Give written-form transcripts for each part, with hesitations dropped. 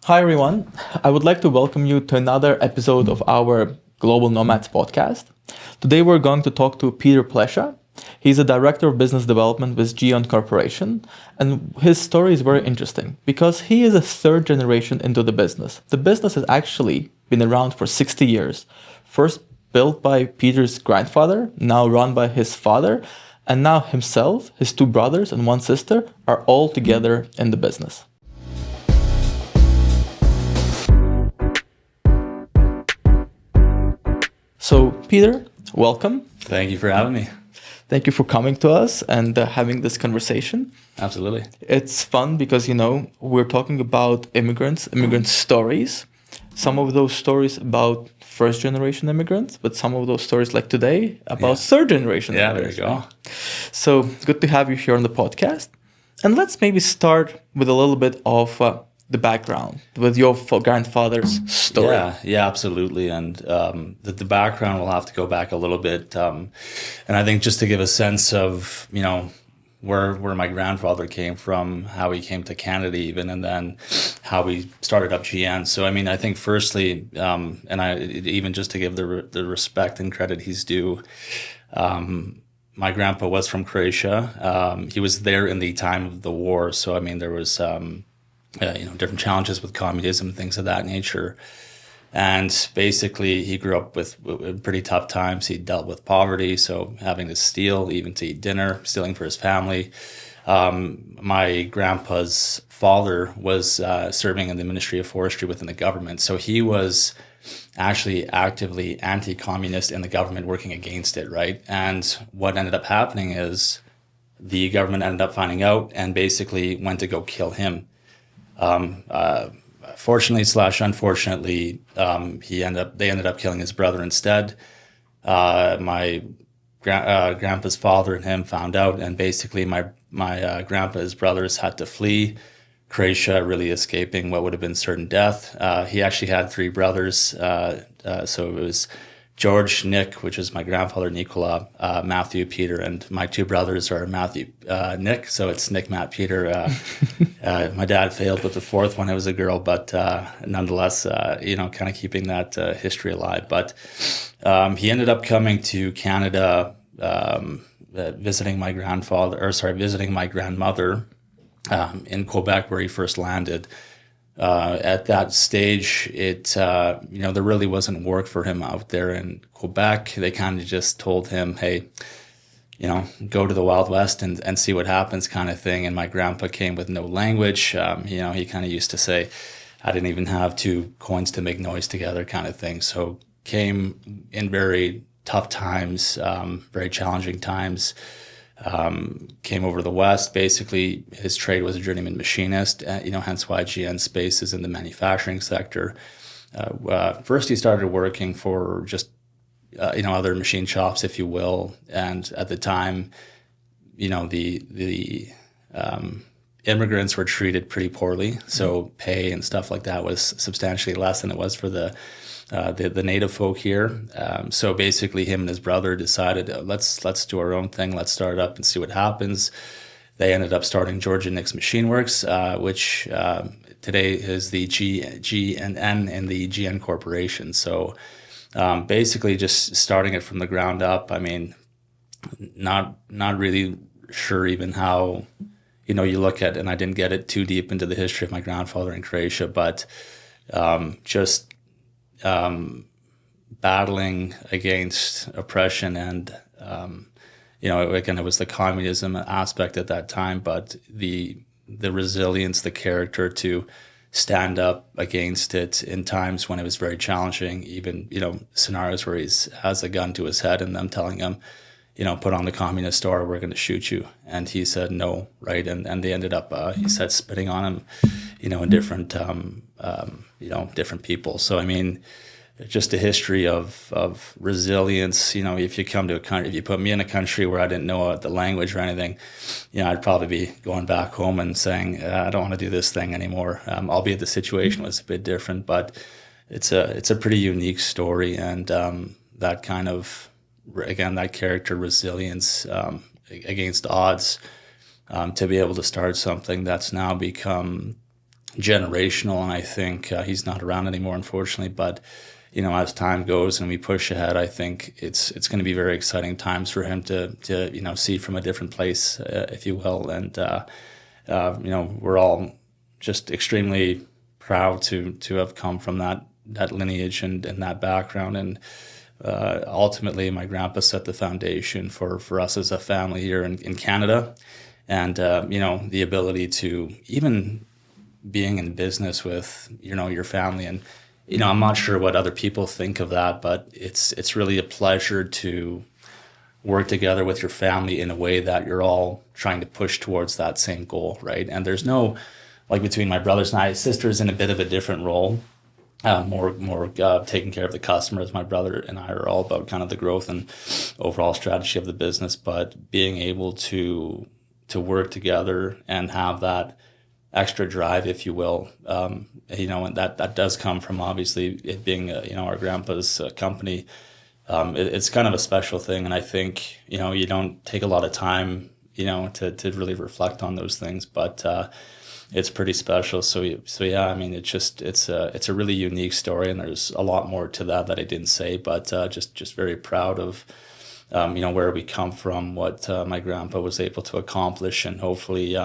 Hi, everyone. I would like to welcome you to another episode of our Global Nomads Podcast. Today, we're going to talk to Peter Pleša. He's a director of business development with Geon Corporation, and his story is very interesting because he is a third generation into the business. The business has actually been around for 60 years. First built by Peter's grandfather, now run by his father, and now himself, his two brothers, and one sister are all together in the business. So, Peter, welcome. Thank you for having me. Thank you for coming to us and having this conversation. Absolutely. It's fun because, we're talking about immigrant stories. Some of those stories about first generation immigrants, but some of those stories like today about third generation immigrants. There you go. So good to have you here on the podcast. And let's maybe start with a little bit of the background with your grandfather's story. Yeah, absolutely. And the background will have to go back a little bit. And I think just to give a sense of, where my grandfather came from, how he came to Canada even, and then how we started up GN. So, I think firstly, even just to give the respect and credit he's due, my grandpa was from Croatia. He was there in the time of the war. So, there was... different challenges with communism, things of that nature. And basically, he grew up with pretty tough times. He dealt with poverty, so having to steal even to eat dinner, stealing for his family. My grandpa's father was serving in the Ministry of Forestry within the government. So he was actually actively anti-communist in the government, working against it, right? And what ended up happening is the government ended up finding out and basically went to go kill him. Fortunately / unfortunately, they ended up killing his brother instead. My grandpa's father and him found out, and basically my grandpa's brothers had to flee Croatia, really escaping what would have been certain death. He actually had three brothers, so it was George, Nick, which is my grandfather, Nikola, Matthew, Peter, and my two brothers are Matthew, Nick, so it's Nick, Matt, Peter. My dad failed with the fourth one. It was a girl, but nonetheless, kind of keeping that history alive. But he ended up coming to Canada, visiting my grandmother in Quebec, where he first landed. At that stage, there really wasn't work for him out there in Quebec. They kind of just told him, hey, go to the Wild West and see what happens kind of thing. And my grandpa came with no language. He kind of used to say, I didn't even have two coins to make noise together kind of thing. So came in very tough times, very challenging times. Came over to the West. Basically, his trade was a journeyman machinist, hence why GN Space is in the manufacturing sector. First, he started working for just, other machine shops, if you will. And at the time, the immigrants were treated pretty poorly. So pay and stuff like that was substantially less than it was for the native folk here. So basically him and his brother decided, let's do our own thing. Let's start it up and see what happens. They ended up starting George and Nick's Machine Works, which today is the GNN in the GN Corporation. So basically just starting it from the ground up. Not really sure even how, you look at, and I didn't get it too deep into the history of my grandfather in Croatia, but just battling against oppression and, again, it was the communism aspect at that time, but the resilience, the character to stand up against it in times when it was very challenging, even, scenarios where he has a gun to his head and them telling him, put on the communist or we're going to shoot you. And he said no, right? And they ended up, he said, spitting on him, in different, different people. So, just a history of resilience. If you come to a country, if you put me in a country where I didn't know the language or anything, I'd probably be going back home and saying, I don't want to do this thing anymore. Albeit the situation was a bit different, but it's a pretty unique story. And that kind of, again, that character resilience against odds, to be able to start something that's now become generational, and I think he's not around anymore, unfortunately. But as time goes and we push ahead, I think it's going to be very exciting times for him to see from a different place, if you will. And we're all just extremely proud to have come from that lineage and that background. And ultimately, my grandpa set the foundation for us as a family here in Canada, and the ability to even being in business with your family. And I'm not sure what other people think of that, but it's really a pleasure to work together with your family in a way that you're all trying to push towards that same goal, right? And there's no, like, between my brothers and I, sister's in a bit of a different role, more taking care of the customers. My brother and I are all about kind of the growth and overall strategy of the business, but being able to work together and have that extra drive, if you will, and that does come from obviously it being our grandpa's company. It's kind of a special thing, and I think you don't take a lot of time to really reflect on those things, but it's pretty special. So yeah, I mean, it's a really unique story, and there's a lot more to that I didn't say, but just very proud of where we come from, what my grandpa was able to accomplish, and hopefully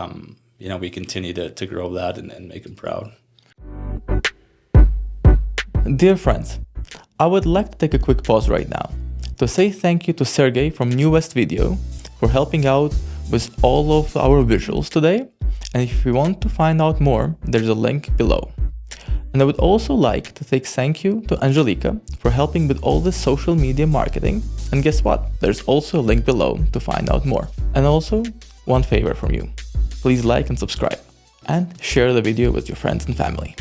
we continue to grow that and make him proud. Dear friends, I would like to take a quick pause right now to say thank you to Sergey from New West Video for helping out with all of our visuals today. And if you want to find out more, there's a link below. And I would also like to say thank you to Angelica for helping with all the social media marketing. And guess what? There's also a link below to find out more. And also, one favor from you. Please like and subscribe, and share the video with your friends and family.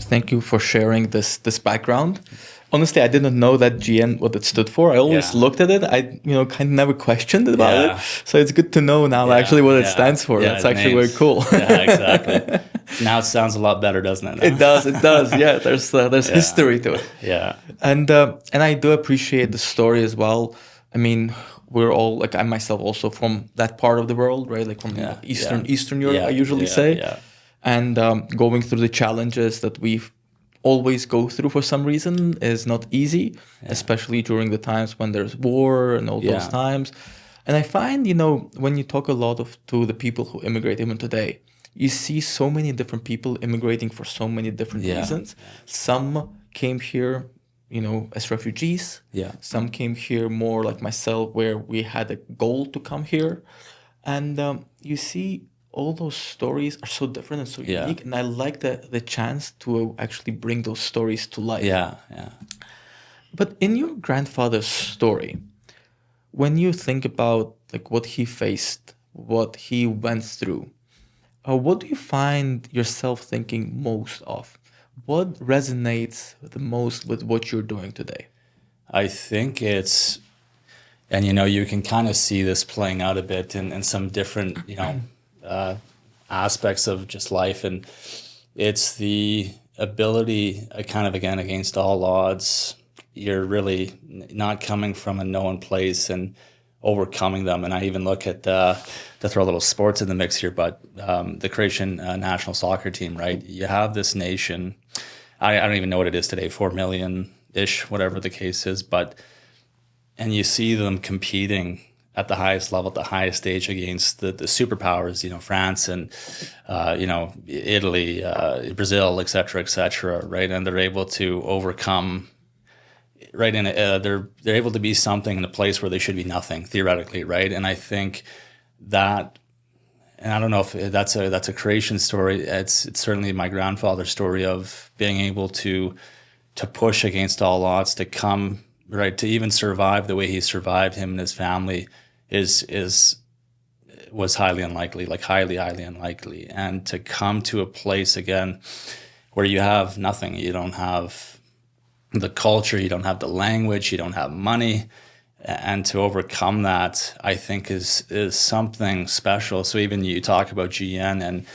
Thank you for sharing this background. Honestly, I didn't know that GN, what it stood for. I always looked at it. I kind of never questioned about it. So it's good to know now actually what it stands for. That's actually very cool. Yeah, exactly. Now it sounds a lot better, doesn't it? It does. Yeah, there's history to it. Yeah. And I do appreciate the story as well. I mean, we're all, like, I myself also from that part of the world, right? Like from Eastern Europe, I usually say. Yeah. And going through the challenges that we always go through for some reason is not easy, especially during the times when there's war and all those times. And I find, when you talk a lot to the people who immigrate even today, you see so many different people immigrating for so many different reasons. Some came here as refugees. Yeah. Some came here more like myself, where we had a goal to come here. And you see all those stories are so different and so unique. And I like the chance to actually bring those stories to life. Yeah. But in your grandfather's story, when you think about like what he faced, what he went through, what do you find yourself thinking most of? What resonates the most with what you're doing today? I think it's, and you can kind of see this playing out a bit in some different, aspects of just life. And it's the ability, kind of again, against all odds, you're really not coming from a known place and overcoming them. And I even look at, to throw a little sports in the mix here, but the Croatian national soccer team, right? You have this nation, I don't even know what it is today, 4 million-ish, whatever the case is, and you see them competing at the highest level, at the highest stage against the superpowers, France and, Italy, Brazil, et cetera, right? And they're able to overcome, right? And they're able to be something in a place where they should be nothing, theoretically, right? And I think that, and I don't know if that's a Croatian story. It's certainly my grandfather's story of being able to push against all odds, to come, right, to even survive the way he survived, him and his family, was highly unlikely, like highly unlikely. And to come to a place again where you have nothing, you don't have the culture, you don't have the language, you don't have money, and to overcome that, I think is something special. So even you talk about GN, and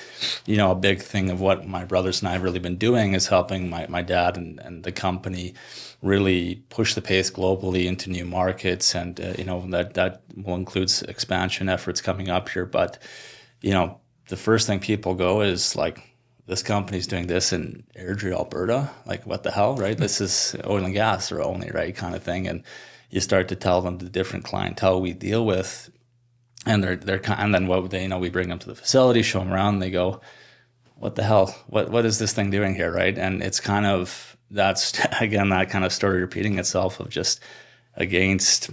a big thing of what my brothers and I have really been doing is helping my dad and the company really push the pace globally into new markets, and that will include expansion efforts coming up here. But the first thing people go is like, this company's doing this in Airdrie, Alberta. Like, what the hell, right? This is oil and gas or only, right, kind of thing. And you start to tell them the different clientele we deal with, and and then what they, we bring them to the facility, show them around, and they go, what the hell? What is this thing doing here, right? And it's kind of, that's again that kind of story repeating itself of just against,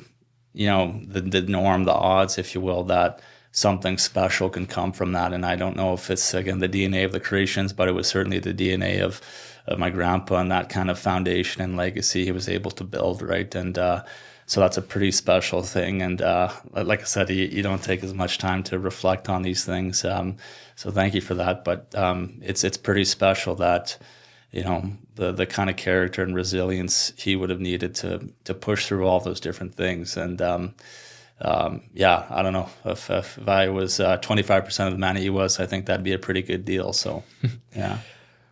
the norm, the odds, if you will, that something special can come from that. And I don't know if it's, again, the DNA of the Croatians, but it was certainly the DNA of my grandpa and that kind of foundation and legacy he was able to build, right? And so that's a pretty special thing. And like I said, you don't take as much time to reflect on these things. So thank you for that. But it's pretty special that, the kind of character and resilience he would have needed to push through all those different things. And I don't know if I was 25% of the man he was, I think that'd be a pretty good deal. So, yeah.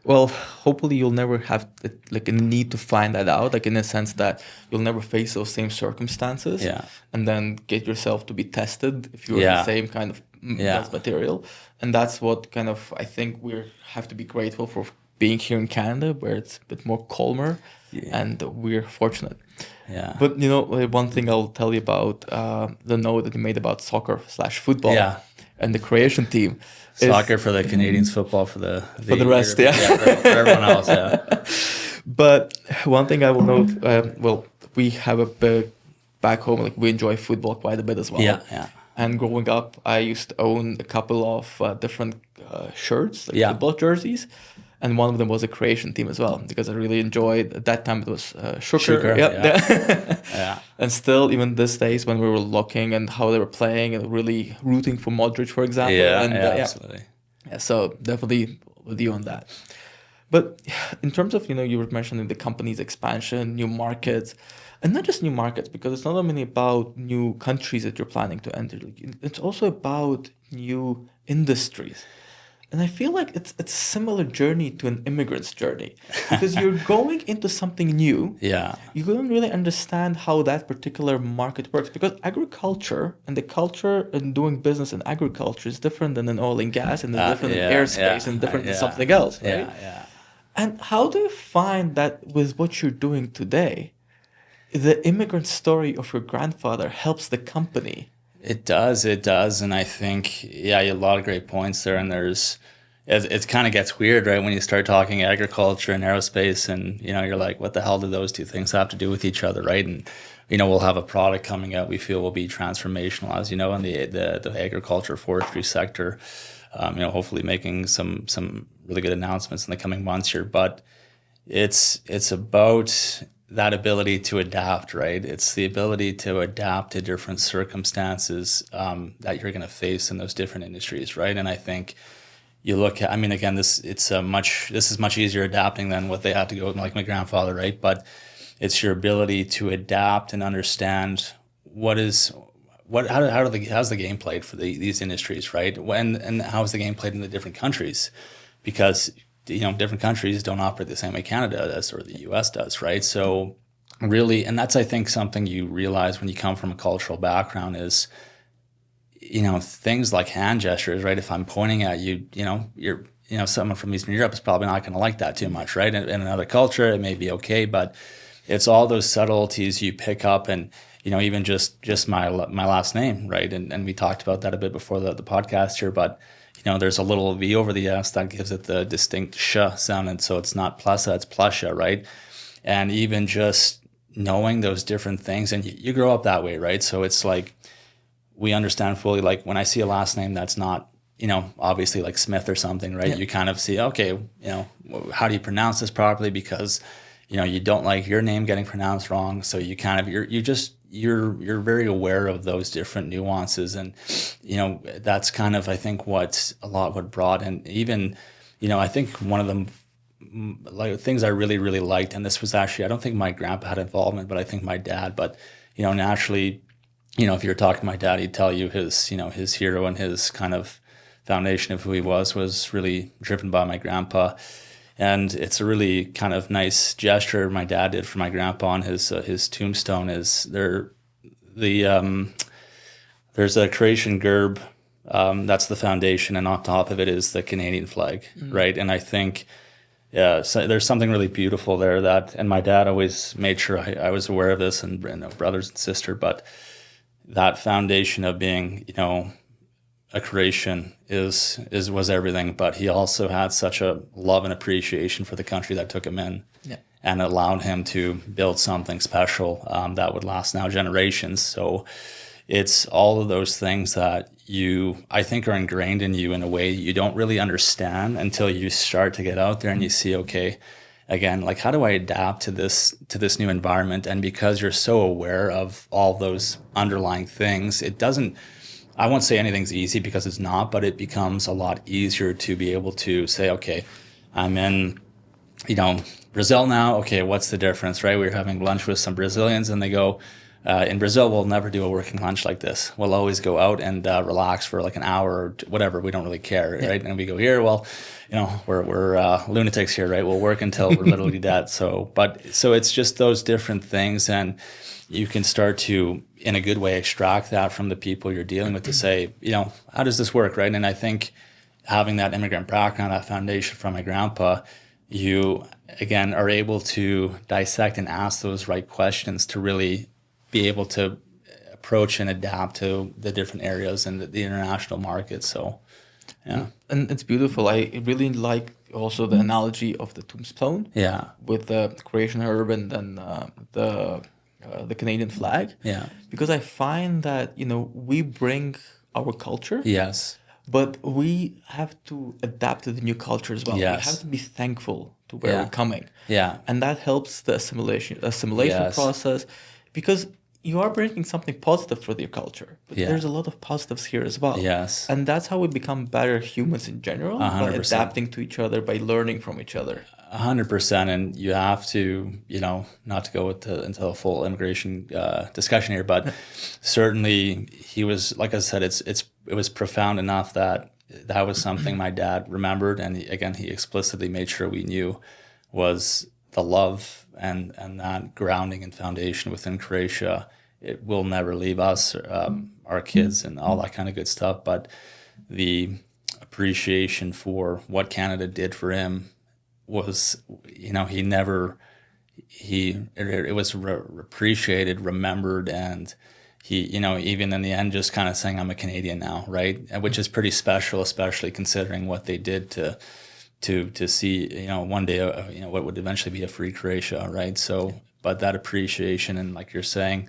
Well, hopefully you'll never have like a need to find that out, like in the sense that you'll never face those same circumstances, and then get yourself to be tested if you're the same kind of material. And that's what kind of, I think we have to be grateful for being here in Canada, where it's a bit more calmer, and we're fortunate. Yeah. But one thing I'll tell you about the note that you made about soccer/football and the Croatian team. Soccer for the Canadians, football for the rest, for everyone else, But one thing I will note, we have a big back home, like we enjoy football quite a bit as well. Yeah. And growing up, I used to own a couple of different shirts, like football jerseys. And one of them was a Croatian team as well, because I really enjoyed, at that time it was Sugar. Yeah. And still, even these days, when we were looking and how they were playing and really rooting for Modric, for example. Absolutely. Yeah, so definitely with you on that. But in terms of, you were mentioning the company's expansion, new markets, and not just new markets, because it's not only about new countries that you're planning to enter. It's also about new industries. And I feel like it's a similar journey to an immigrant's journey, because you're going into something new. Yeah. You don't really understand how that particular market works, because agriculture and the culture and doing business in agriculture is different than in oil and gas, and different in airspace and different than something else, right? Yeah. And how do you find that with what you're doing today, the immigrant story of your grandfather helps the company? It does. And I think, you have a lot of great points there. And it kind of gets weird, right? When you start talking agriculture and aerospace and, you're like, what the hell do those two things have to do with each other, right? And, we'll have a product coming out we feel will be transformational, as you know, in the agriculture forestry sector, hopefully making some really good announcements in the coming months here. But it's about that ability to adapt, right? It's the ability to adapt to different circumstances that you're going to face in those different industries, right? And I think you look at, again, this is much easier adapting than what they had to go, like my grandfather, right? But it's your ability to adapt and understand how's the game played for these industries, right? And how's the game played in the different countries? Because different countries don't operate the same way Canada does or the US does, right? So really, and that's, I think, something you realize when you come from a cultural background is, things like hand gestures, right? If I'm pointing at you, you're, someone from Eastern Europe is probably not going to like that too much, right? In another culture, it may be okay, but it's all those subtleties you pick up, and, even just my last name, right? And we talked about that a bit before the podcast here, but there's a little V over the S that gives it the distinct sh sound. And so it's not Pleša, it's Pleša, right? And even just knowing those different things, and you grow up that way, right? So it's like, we understand fully, like when I see a last name that's not, obviously like Smith or something, right? Yeah. You kind of see, okay, how do you pronounce this properly? Because, you don't like your name getting pronounced wrong. So you kind of, you're very aware of those different nuances. And, that's kind of, I think, what brought, and even, I think one of them, like things I really, really liked, and this was actually, I don't think my grandpa had involvement, but I think my dad, but, naturally, if you were talking to my dad, he'd tell you his hero and his kind of foundation of who he was really driven by my grandpa. And it's a really kind of nice gesture my dad did for my grandpa on his tombstone. There's a Croatian gerb That's the foundation, and on top of it is the Canadian flag, right? And I think so there's something really beautiful there that, and my dad always made sure I was aware of this, and brothers and sister, but that foundation of being, a Croatian was everything. But he also had such a love and appreciation for the country that took him in, and allowed him to build something special that would last now generations. So it's all of those things that I think are ingrained in you in a way you don't really understand until you start to get out there and you see, okay, again, like, how do I adapt to this new environment? And because you're so aware of all those underlying things, I won't say anything's easy, because it's not, but it becomes a lot easier to be able to say, okay, I'm in, Brazil now. Okay, what's the difference, right? We were having lunch with some Brazilians, and they go, in Brazil, we'll never do a working lunch like this. We'll always go out and relax for like an hour or whatever. We don't really care, right? And we go here, well, we're lunatics here, right? We'll work until we're literally dead. So it's just those different things, and you can start to, in a good way, extract that from the people you're dealing with to say, how does this work, right? And I think having that immigrant background, that foundation from my grandpa, you again are able to dissect and ask those right questions to really be able to approach and adapt to the different areas and the international market. So, yeah. And it's beautiful. I really like also the analogy of the tombstone. Yeah. With the Croatian herb and then the Canadian flag. Yeah. Because I find that, we bring our culture. Yes. But we have to adapt to the new culture as well. Yes. We have to be thankful to where we're coming. Yeah. And that helps the assimilation Yes. process, because you are bringing something positive for your culture. But there's a lot of positives here as well. Yes. And that's how we become better humans in general, 100%. by adapting to each other, by learning from each other. 100%. And you have to, not to go into a full immigration discussion here, but certainly he was, like I said, it was profound enough that was something my dad remembered. And he explicitly made sure we knew was the love and that grounding and foundation within Croatia. It will never leave us, our kids, and all that kind of good stuff. But the appreciation for what Canada did for him was, it was appreciated, remembered, and he, even in the end, just kind of saying, I'm a Canadian now, right? Which is pretty special, especially considering what they did to see, one day, what would eventually be a free Croatia, right? So, but that appreciation, and like you're saying,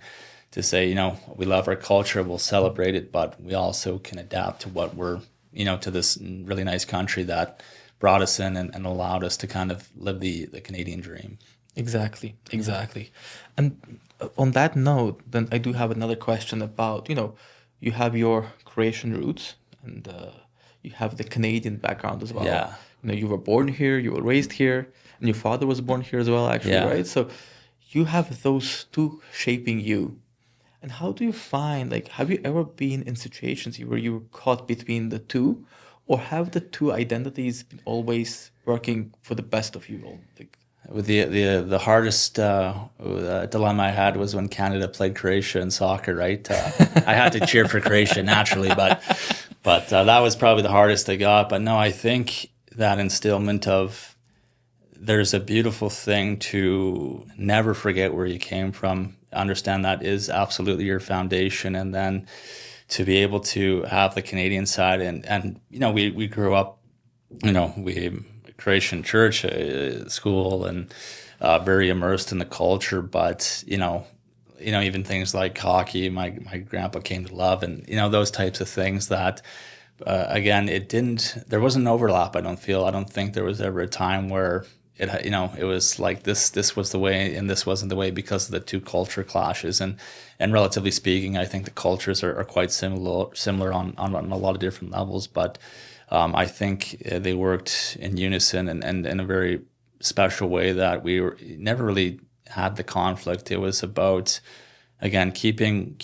to say, we love our culture, we'll celebrate it, but we also can adapt to what we're, to this really nice country that brought us in and allowed us to kind of live the Canadian dream. Exactly. And on that note, then I do have another question about, you have your Croatian roots, and you have the Canadian background as well. Yeah. You were born here, you were raised here, and your father was born here as well, actually, right? So you have those two shaping you. And how do you find, have you ever been in situations where you were caught between the two, or have the two identities been always working for the best of you all? With the hardest dilemma I had was when Canada played Croatia in soccer, right? I had to cheer for Croatia naturally, but that was probably the hardest I got. But no, I think that instillment of, there's a beautiful thing to never forget where you came from, understand that is absolutely your foundation, and then to be able to have the Canadian side, and we grew up, we Croatian church, school, and very immersed in the culture, but even things like hockey, my grandpa came to love, and those types of things that again, there wasn't an overlap. I don't think there was ever a time where it was like this was the way and this wasn't the way, because of the two culture clashes, and relatively speaking, I think the cultures are quite similar on a lot of different levels, but I think they worked in unison and in a very special way that we never really had the conflict. It was about, again, keeping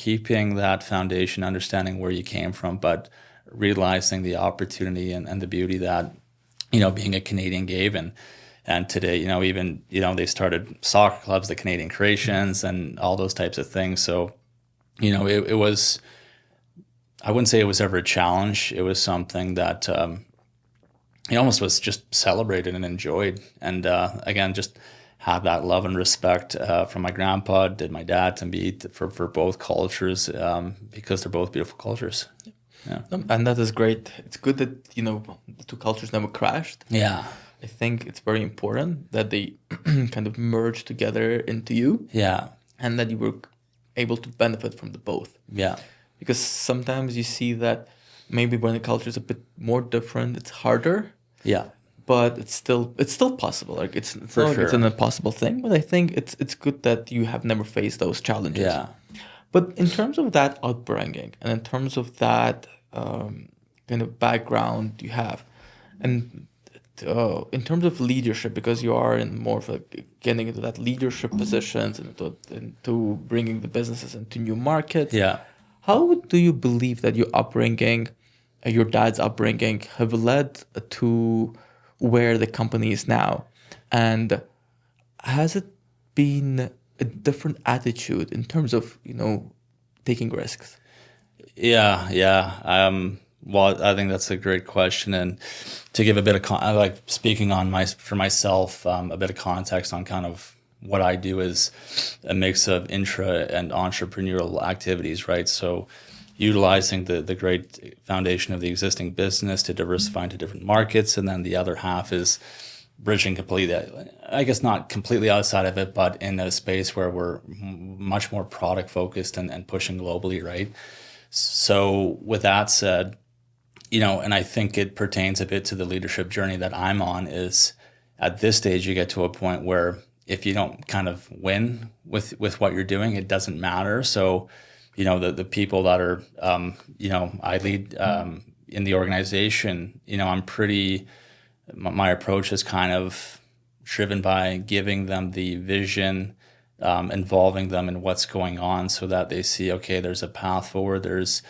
that foundation, understanding where you came from, but realizing the opportunity and the beauty that being a Canadian gave, and today, even they started soccer clubs, the Canadian Croatians, and all those types of things. So, it was I wouldn't say it was ever a challenge. It was something that it almost was just celebrated and enjoyed. And again, just have that love and respect from my grandpa, did my dad, to me, for both cultures, because they're both beautiful cultures. Yeah. And that is great. It's good that, the two cultures never crashed. Yeah. I think it's very important that they kind of merge together into you. Yeah. And that you were able to benefit from the both. Yeah. Because sometimes you see that maybe when the culture is a bit more different, it's harder. Yeah. But it's still possible. Like it's not like it's an impossible thing. But I think it's good that you have never faced those challenges. Yeah. But in terms of that upbringing and in terms of that kind of background you have, and in terms of leadership, because you are in more of getting into that leadership positions and into bringing the businesses into new markets. Yeah. How do you believe that your upbringing, your dad's upbringing, have led to where the company is now? And has it been a different attitude in terms of, taking risks? Yeah. Well, I think that's a great question. And to give a bit of, I like speaking on for myself, a bit of context on kind of what I do is a mix of intra and entrepreneurial activities, right? So utilizing the great foundation of the existing business to diversify into different markets. And then the other half is bridging completely, I guess not completely outside of it, but in a space where we're much more product focused and pushing globally, right? So with that said, and I think it pertains a bit to the leadership journey that I'm on, is at this stage, you get to a point where if you don't kind of win with what you're doing, it doesn't matter. So, the people that are, I lead in the organization, my approach is kind of driven by giving them the vision, involving them in what's going on so that they see, okay, there's a path forward. There's,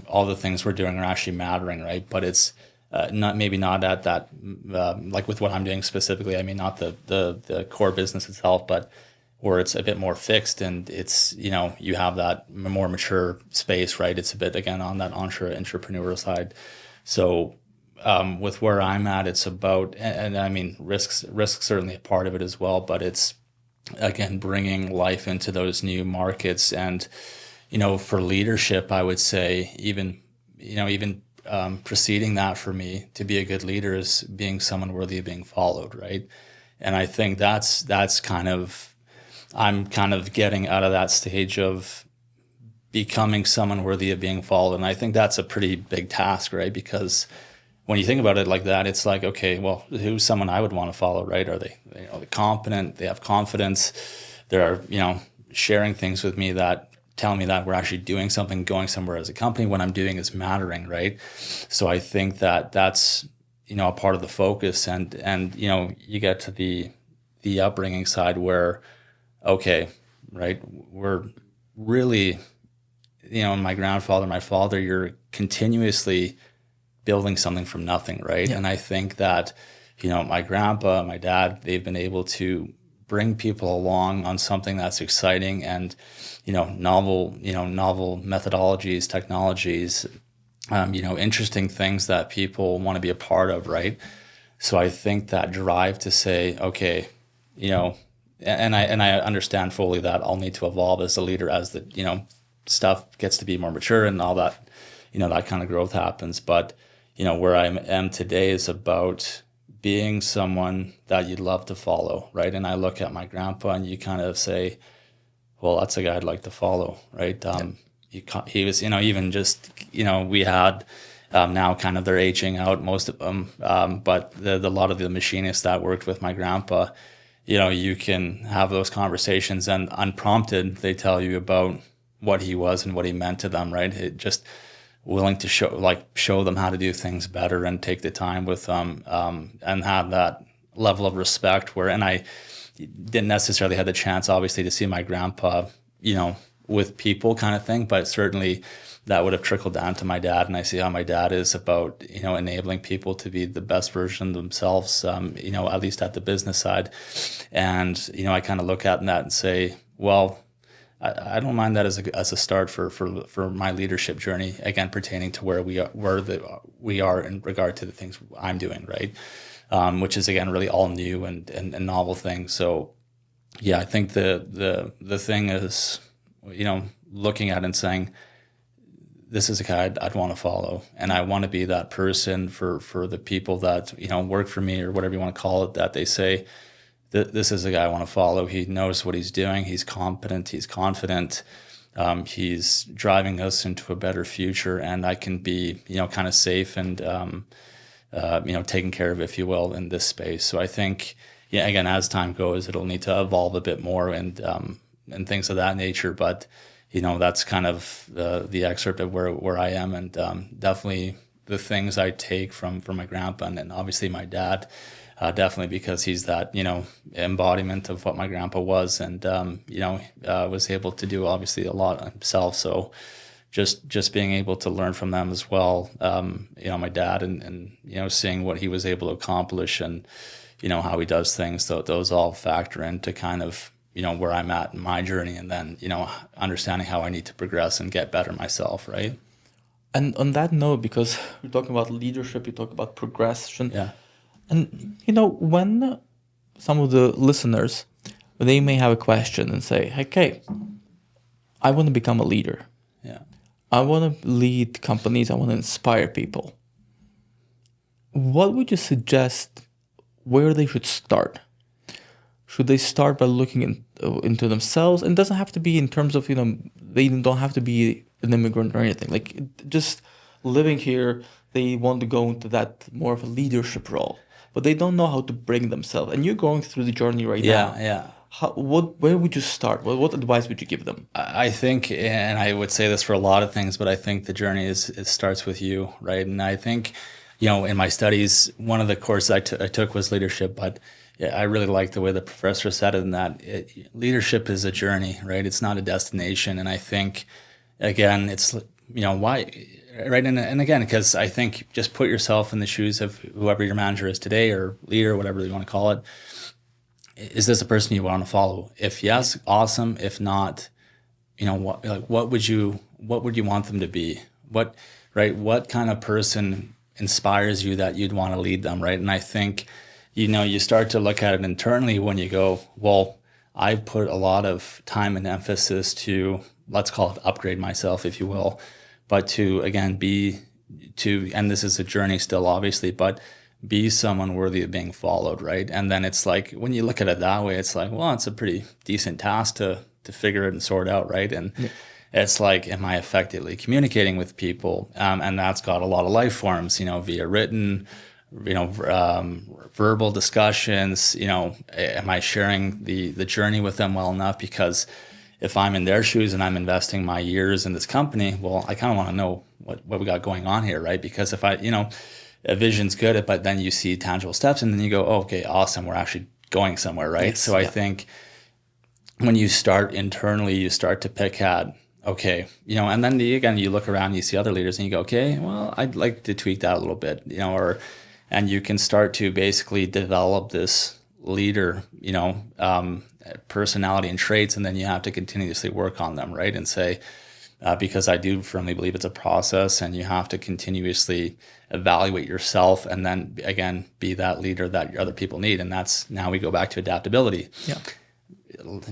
all the things we're doing are actually mattering, right? But it's not at that, like with what I'm doing specifically, I mean, not the core business itself, but where it's a bit more fixed and it's, you have that more mature space, right? It's a bit, again, on that entrepreneurial side. So with where I'm at, it's about, and I mean, risks certainly a part of it as well, but it's, again, bringing life into those new markets. And, for leadership, I would say even preceding that for me to be a good leader is being someone worthy of being followed, right? And I think that's I'm kind of getting out of that stage of becoming someone worthy of being followed. And I think that's a pretty big task, right? Because when you think about it like that, it's like, okay, well, who's someone I would want to follow, right? Are they, they're competent, they have confidence, they're, sharing things with me that tell me that we're actually doing something, going somewhere as a company, what I'm doing is mattering, right? So I think that that's, a part of the focus. And you get to the upbringing side where, okay, right, we're really, my grandfather, my father, you're continuously building something from nothing, right? Yeah. And I think that, my grandpa, my dad, they've been able to bring people along on something that's exciting and, novel methodologies, technologies, interesting things that people want to be a part of, right? So I think that drive to say, okay, and I understand fully that I'll need to evolve as a leader as the, stuff gets to be more mature and all that, that kind of growth happens. But, where I am today is about being someone that you'd love to follow, right? And I look at my grandpa and you kind of say, well, that's a guy I'd like to follow, right? He was, even just, we had now kind of they're aging out, most of them, but a lot of the machinists that worked with my grandpa, you can have those conversations and unprompted, they tell you about what he was and what he meant to them, right? It just willing to show them how to do things better and take the time with them, and have that level of respect and I didn't necessarily have the chance, obviously, to see my grandpa, with people kind of thing, but certainly that would have trickled down to my dad. And I see how my dad is about, enabling people to be the best version of themselves, at least at the business side. And, I kind of look at that and say, well, I don't mind that as a start for my leadership journey, again, pertaining to where we are in regard to the things I'm doing, right? Which is, again, really all new and novel things. So yeah, I think the thing is, looking at it and saying, this is a guy I'd want to follow, and I want to be that person for the people that work for me, or whatever you want to call it, that they say, this is a guy I want to follow. He knows what he's doing. He's competent. He's confident. He's driving us into a better future, and I can be kind of safe and taken care of, if you will, in this space. So I think, yeah, again, as time goes, it'll need to evolve a bit more and things of that nature, but that's kind of the excerpt of where I am, and definitely the things I take from my grandpa and obviously my dad, definitely because he's that embodiment of what my grandpa was, and was able to do obviously a lot himself. So just being able to learn from them as well, my dad and seeing what he was able to accomplish and how he does things. So those all factor into kind of where I'm at in my journey, and then, understanding how I need to progress and get better myself, right? And on that note, because we're talking about leadership, you talk about progression. Yeah. And, when some of the listeners, they may have a question and say, okay, I want to become a leader. Yeah. I want to lead companies. I want to inspire people. What would you suggest where they should start? Should they start by looking into themselves? And it doesn't have to be in terms of, they don't have to be an immigrant or anything. Like, just living here, they want to go into that more of a leadership role, but they don't know how to bring themselves. And you're going through the journey right now. Yeah. Where would you start? What advice would you give them? I think, and I would say this for a lot of things, but I think the journey it starts with you, right? And I think, in my studies, one of the courses I took was leadership, but yeah, I really like the way the professor said it, in that leadership is a journey, right? It's not a destination. And I think, again, it's, why, right? And again, because I think just put yourself in the shoes of whoever your manager is today, or leader, whatever you want to call it. Is this a person you want to follow? If yes, awesome. If not, what would you want them to be? What kind of person inspires you that you'd want to lead them, right? And I think, you start to look at it internally when you go, well, I've put a lot of time and emphasis to, let's call it, upgrade myself, if you will, but to, again, and this is a journey still, obviously, but be someone worthy of being followed, right? And then it's like, when you look at it that way, it's like, well, it's a pretty decent task to figure it and sort out, right? And it's like, am I effectively communicating with people? And that's got a lot of life forms, via written, verbal discussions. Am I sharing the journey with them well enough? Because if I'm in their shoes and I'm investing my years in this company, well, I kind of want to know what we got going on here, right? Because if a vision's good, but then you see tangible steps, and then you go, oh, okay, awesome, we're actually going somewhere, right? Yes, so I think when you start internally, you start to pick at, okay, and then again, you look around, you see other leaders, and you go, okay, well, I'd like to tweak that a little bit, and you can start to basically develop this leader, personality and traits, and then you have to continuously work on them, right? And say, because I do firmly believe it's a process, and you have to continuously evaluate yourself, and then again, be that leader that other people need. And that's, now we go back to adaptability. Yeah.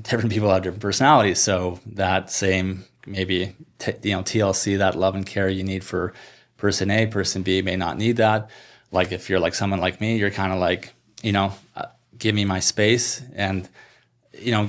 Different people have different personalities. So that same, maybe, TLC, that love and care you need for person A, person B may not need that. Like, if you're like someone like me, you're kind of like, give me my space, and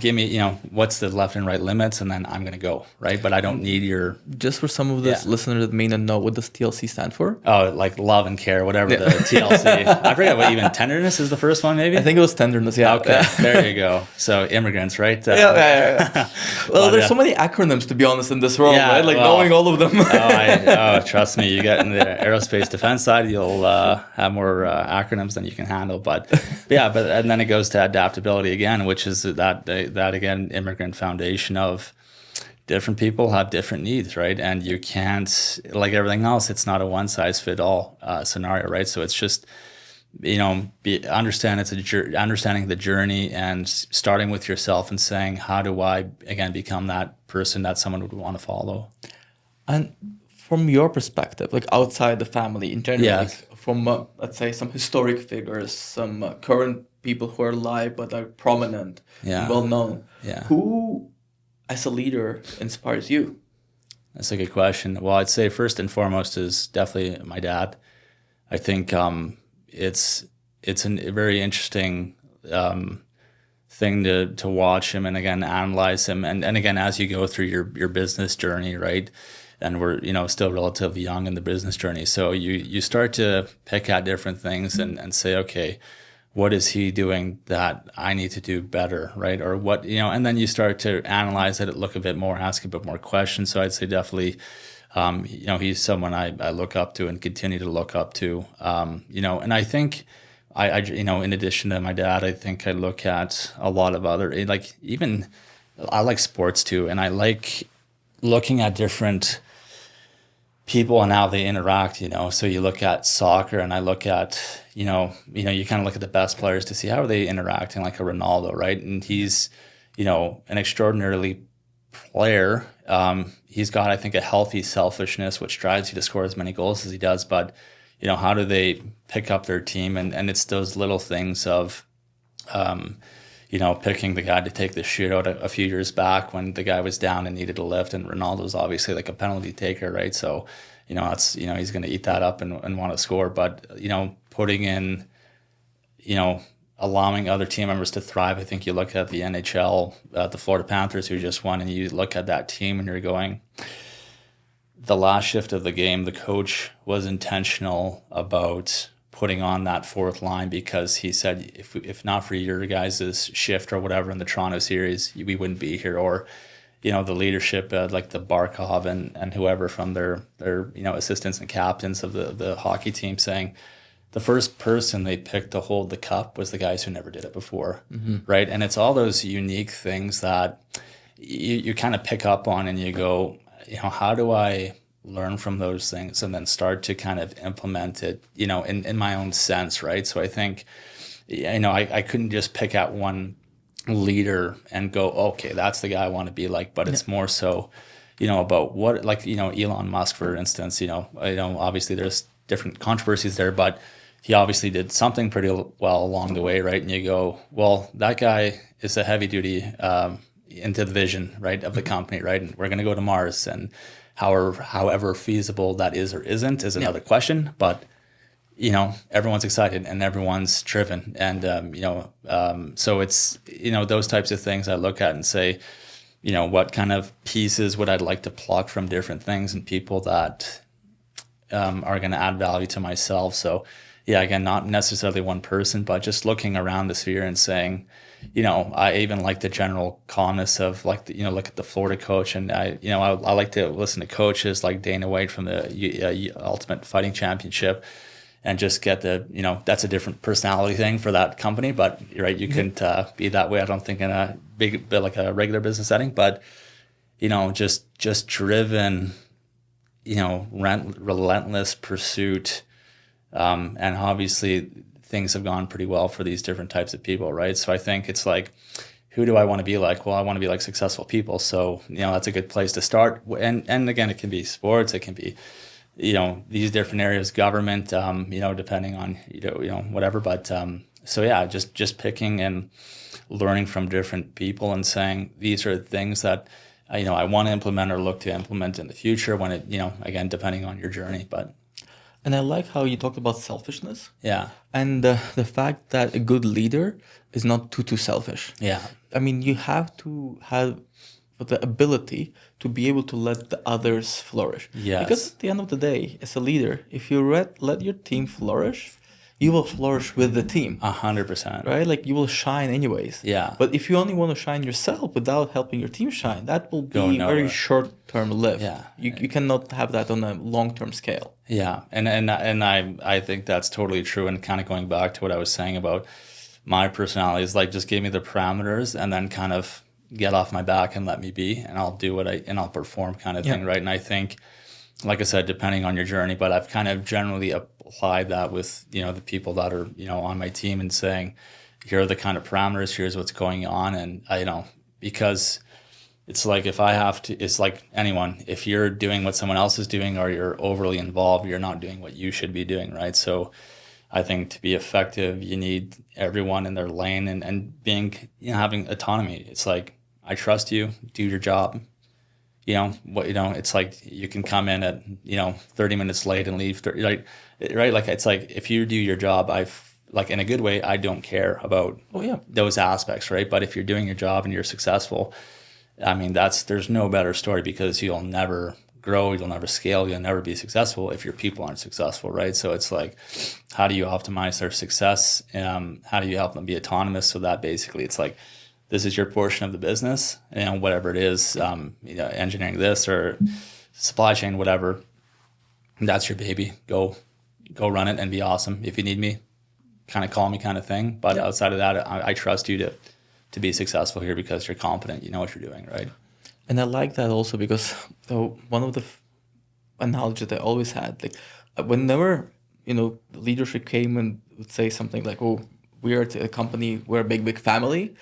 give me, what's the left and right limits, and then I'm going to go, right? But I don't need your... Just for some of the listeners that may not know, what does TLC stand for? Oh, like love and care, whatever the TLC. I forget what, even tenderness is the first one, maybe? I think it was tenderness, yeah. Okay, there you go. So immigrants, right? Yeah. Well, there's so many acronyms, to be honest, in this world, right? Like, knowing all of them. Trust me, you get in the aerospace defense side, you'll have more acronyms than you can handle. But and then it goes to adaptability again, which is that again, immigrant foundation of different people have different needs, right? And you can't, like everything else, it's not a one size fit all scenario, right? So it's just understanding the journey and starting with yourself and saying, how do I again become that person that someone would want to follow? And from your perspective, like outside the family in general, Yes. like from let's say some historic figures, some current people who are alive but are prominent, Yeah. well known. Yeah. Who, as a leader, inspires you? That's a good question. Well, I'd say first and foremost is definitely my dad. I think it's a very interesting thing to watch him and again analyze him and again as you go through your business journey, right? And we're still relatively young in the business journey, so you start to pick at different things and say, okay, what is he doing that I need to do better, right? Or what, and then you start to analyze it, look a bit more, ask a bit more questions. So I'd say definitely, he's someone I look up to and continue to look up to, and I think I in addition to my dad, I think I look at a lot of other, like even I like sports too. And I like looking at different people and how they interact, so you look at soccer and I look at, you kind of look at the best players to see how are they interacting, like a Ronaldo, right? And he's, an extraordinarily player. He's got, I think, a healthy selfishness, which drives you to score as many goals as he does. But, how do they pick up their team? And it's those little things of, picking the guy to take the shootout a few years back when the guy was down and needed a lift, and Ronaldo's obviously like a penalty taker, right? So, that's, he's going to eat that up and want to score. But, putting in, allowing other team members to thrive. I think you look at the NHL, the Florida Panthers who just won, and you look at that team and you're going, the last shift of the game, the coach was intentional about putting on that fourth line because he said, if not for your guys' shift or whatever in the Toronto series, we wouldn't be here. Or, the leadership, like the Barkov and whoever from their assistants and captains of the hockey team saying, the first person they picked to hold the cup was the guys who never did it before, right? And it's all those unique things that you kind of pick up on and you go, how do I learn from those things and then start to kind of implement it, in my own sense, right? So I think, I couldn't just pick out one leader and go, okay, that's the guy I want to be like, but it's more so, about what, like, Elon Musk, for instance, obviously there's different controversies there, but he obviously did something pretty well along the way, right? And you go, well, that guy is a heavy duty into the vision, right, of the company, right? And we're going to go to Mars, and however feasible that is or isn't is another question. But everyone's excited and everyone's driven, and so it's those types of things I look at and say, what kind of pieces would I like to pluck from different things and people that are going to add value to myself. So yeah, again, not necessarily one person, but just looking around the sphere and saying, I even like the general calmness of like, look at the Florida coach. And I like to listen to coaches like Dana White from the Ultimate Fighting Championship and just get that's a different personality thing for that company. But you're right, you couldn't be that way, I don't think, in a big, like a regular business setting. But, just driven, relentless pursuit. And obviously things have gone pretty well for these different types of people, right? So I think it's like, who do I want to be like? Well, I want to be like successful people. So, that's a good place to start. And again, it can be sports, it can be, these different areas, government, depending on, whatever. But, so yeah, just picking and learning from different people and saying, these are things that, I want to implement or look to implement in the future when it, again, depending on your journey, but. And I like how you talked about selfishness. Yeah. And the fact that a good leader is not too selfish. Yeah. I mean, you have to have the ability to be able to let the others flourish. Yes. Because at the end of the day, as a leader, if you let your team flourish, you will flourish with the team. 100%. Right? Like you will shine anyways. Yeah. But if you only want to shine yourself without helping your team shine, that will be very short-term lived. Yeah. You cannot have that on a long-term scale. Yeah. And I think that's totally true. And kind of going back to what I was saying about my personality is like, just give me the parameters and then kind of get off my back and let me be, and I'll do and I'll perform kind of thing. Right. And I think, like I said, depending on your journey, but I've kind of generally applied that with, the people that are, on my team and saying, here are the kind of parameters, here's what's going on. And because it's like, it's like anyone, if you're doing what someone else is doing or you're overly involved, you're not doing what you should be doing. Right. So I think to be effective, you need everyone in their lane and being, having autonomy. It's like, I trust you, do your job. It's like you can come in at, 30 minutes late and leave 30, right? Like, it's like, if you do your job, like, in a good way, I don't care about those aspects, right? But if you're doing your job and you're successful, I mean, there's no better story, because you'll never grow, you'll never scale, you'll never be successful if your people aren't successful, right? So it's like, how do you optimize their success? How do you help them be autonomous, so that basically it's like, this is your portion of the business, and whatever it is, engineering this or supply chain, whatever, that's your baby. Go run it and be awesome. If you need me, kind of call me, kind of thing. But outside of that, I trust you to be successful here, because you're competent. You know what you're doing, right? And I like that also, because one of the analogies that I always had, like whenever, leadership came and would say something like, oh, we're a company, we're a big family.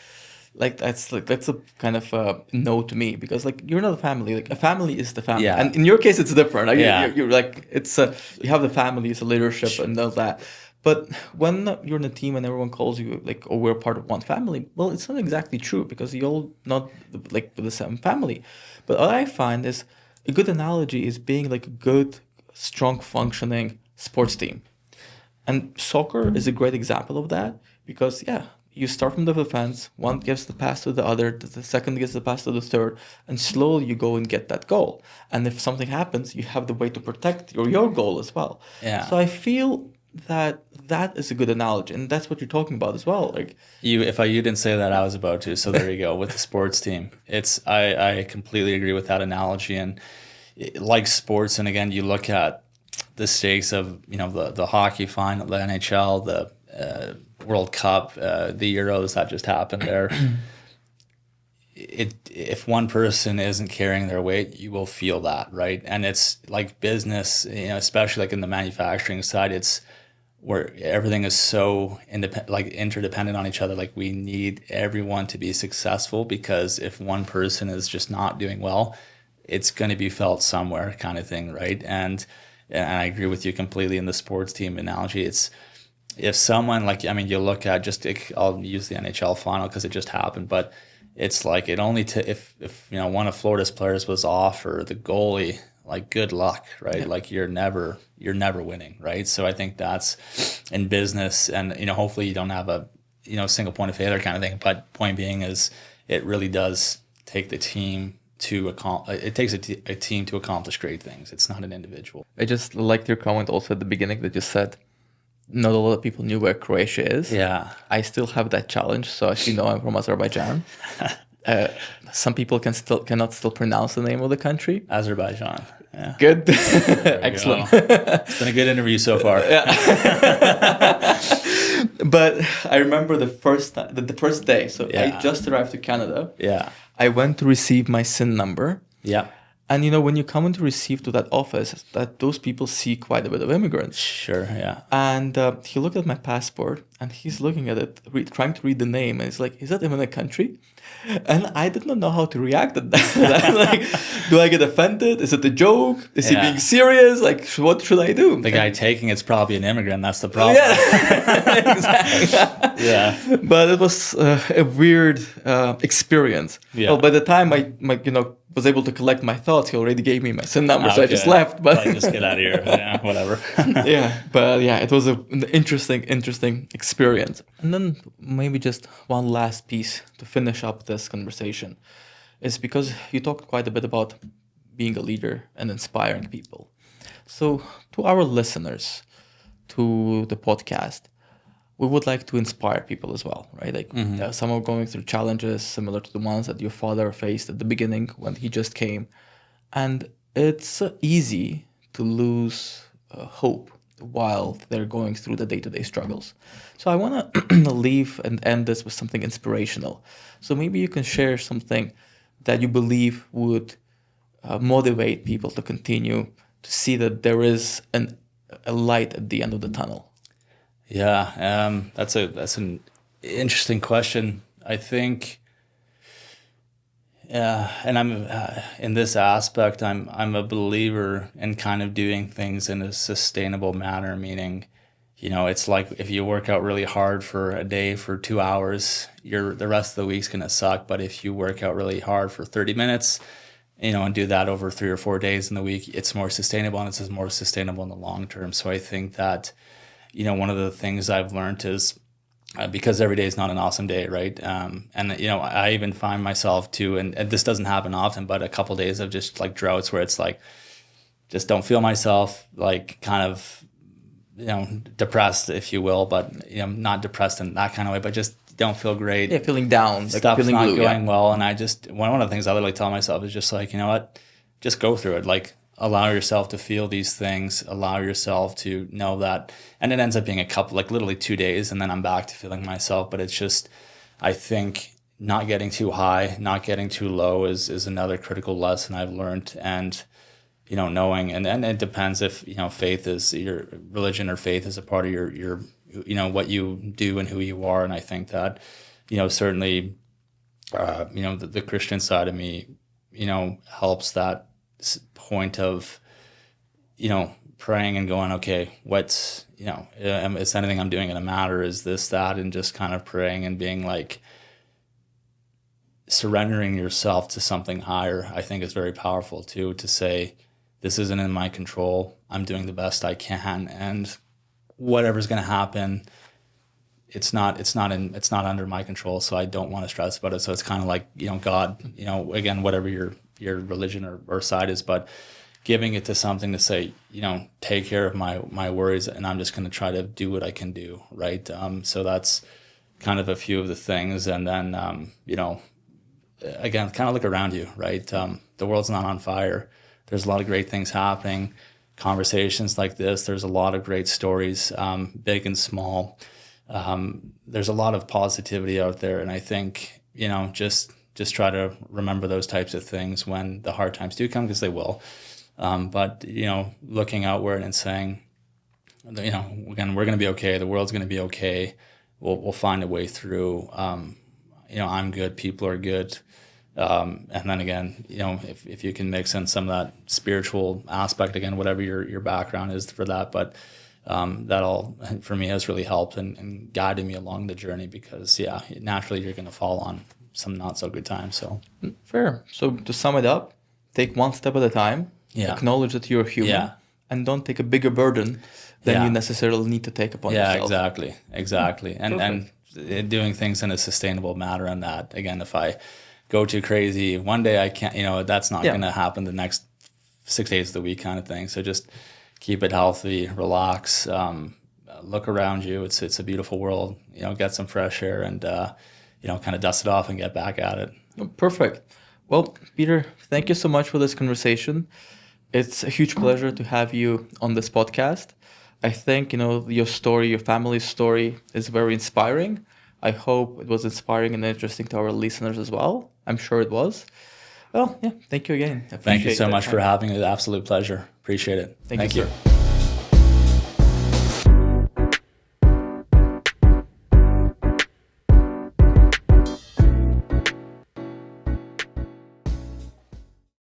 That's a kind of no to me, because like, you're not a family. Like, a family is the family, and in your case it's different. Like, you're like, it's you have the family, it's a leadership and all that. But when you're in a team and everyone calls you like, oh, we're part of one family, well, it's not exactly true, because you're all not like the same family. But what I find is a good analogy is being like a good, strong, functioning sports team, and soccer is a great example of that, because you start from the defense, one gives the pass to the other, the second gives the pass to the third, and slowly you go and get that goal. And if something happens, you have the way to protect your goal as well. Yeah. So I feel that is a good analogy, and that's what you're talking about as well. Like, you didn't say that, I was about to. So there you go with the sports team. I completely agree with that analogy, and like sports. And again, you look at the stakes of the hockey final, the NHL, the World Cup, the Euros that just happened there. If one person isn't carrying their weight, you will feel that, right? And it's like business, especially like in the manufacturing side, it's where everything is so interdependent on each other. Like, we need everyone to be successful, because if one person is just not doing well, it's going to be felt somewhere, kind of thing, right? And I agree with you completely in the sports team analogy. It's, if someone you look at I'll use the NHL final because it just happened, but it's like if one of Florida's players was off, or the goalie, like, good luck, right? Like, you're never winning, right? So I think that's in business, and hopefully you don't have a single point of failure kind of thing. But point being is, it really does take the team it takes a team to accomplish great things. It's not an individual. I just liked your comment also at the beginning that you said not a lot of people knew where Croatia is. Yeah. I still have that challenge. So as you know, I'm from Azerbaijan. Some people cannot still pronounce the name of the country. Azerbaijan. Yeah. Good. Excellent. It's been a good interview so far. But I remember the first day. So I just arrived to Canada. Yeah. I went to receive my SIN number. Yeah. And when you come in to receive to that office, that those people see quite a bit of immigrants. Sure, yeah. And he looked at my passport, and he's looking at it, trying to read the name, and he's like, "Is that even a country?" And I did not know how to react to that. Like, do I get offended? Is it a joke? Is he being serious? Like, what should I do? The guy taking it's probably an immigrant. That's the problem. Yeah, exactly. Yeah. But it was a weird experience. Yeah. Well, by the time I was able to collect my thoughts, he already gave me my SIN number, so I just left. But just get out of here. Yeah, whatever. But it was an interesting experience. And then maybe just one last piece to finish up this conversation is because you talked quite a bit about being a leader and inspiring people. So to our listeners, to the podcast, we would like to inspire people as well, right? Like some are going through challenges similar to the ones that your father faced at the beginning when he just came. And it's easy to lose hope while they're going through the day-to-day struggles. So I want to leave and end this with something inspirational. So maybe you can share something that you believe would motivate people to continue to see that there is a light at the end of the tunnel? Yeah, that's an interesting question. I think, and I'm in this aspect, I'm a believer in kind of doing things in a sustainable manner, meaning, it's like if you work out really hard for a day for 2 hours, the rest of the week's gonna suck. But if you work out really hard for 30 minutes, and do that over 3 or 4 days in the week, it's more sustainable, and it's more sustainable in the long term. So I think that, one of the things I've learned is because every day is not an awesome day, right? And I even find myself too, and this doesn't happen often, but a couple of days of just like droughts where it's like, just don't feel myself, like kind of, depressed, if you will, but not depressed in that kind of way, but just don't feel great. Yeah, feeling down, Stuff's feeling not blue, going well, and I just one of the things I literally tell myself is just like, you know what, just go through it. Like, allow yourself to feel these things, allow yourself to know that, and it ends up being a couple, like literally 2 days, and then I'm back to feeling myself. But it's just, I think not getting too high, not getting too low is another critical lesson I've learned. And knowing, and it depends if faith is your religion, or faith is a part of your what you do and who you are. And I think that certainly the Christian side of me helps that point of praying and going, okay, what's is anything I'm doing gonna matter? Is this that? And just kind of praying and being like, surrendering yourself to something higher, I think is very powerful too, to say, this isn't in my control. I'm doing the best I can, and whatever's going to happen, it's not under my control. So I don't want to stress about it. So it's kind of like, God, again, whatever your religion or side is, but giving it to something to say, take care of my worries, and I'm just going to try to do what I can do. Right. So that's kind of a few of the things. And then, again, kind of look around you, right? The world's not on fire. There's a lot of great things happening. Conversations like this, there's a lot of great stories, big and small. There's a lot of positivity out there. And I think, just try to remember those types of things when the hard times do come, because they will. But, looking outward and saying, again, we're going to be okay. The world's going to be okay. We'll find a way through. I'm good. People are good. And then again, if you can mix in some of that spiritual aspect, again, whatever your background is for that, but that all for me has really helped and guided me along the journey, because naturally you're going to fall on some not so good times. So fair. So to sum it up, take one step at a time. Yeah. Acknowledge that you're human, and don't take a bigger burden than you necessarily need to take upon yourself. Yeah, exactly. And doing things in a sustainable manner. And that, again, if I go too crazy one day, I can't, that's not going to happen the next 6 days of the week kind of thing. So just keep it healthy, relax, look around you. It's a beautiful world, get some fresh air, and, kind of dust it off and get back at it. Perfect. Well, Peter, thank you so much for this conversation. It's a huge pleasure to have you on this podcast. I think, your story, your family's story is very inspiring. I hope it was inspiring and interesting to our listeners as well. I'm sure it was. Well, thank you again. Thank you so much for having me. Absolute pleasure. Appreciate it. Thank you, sir.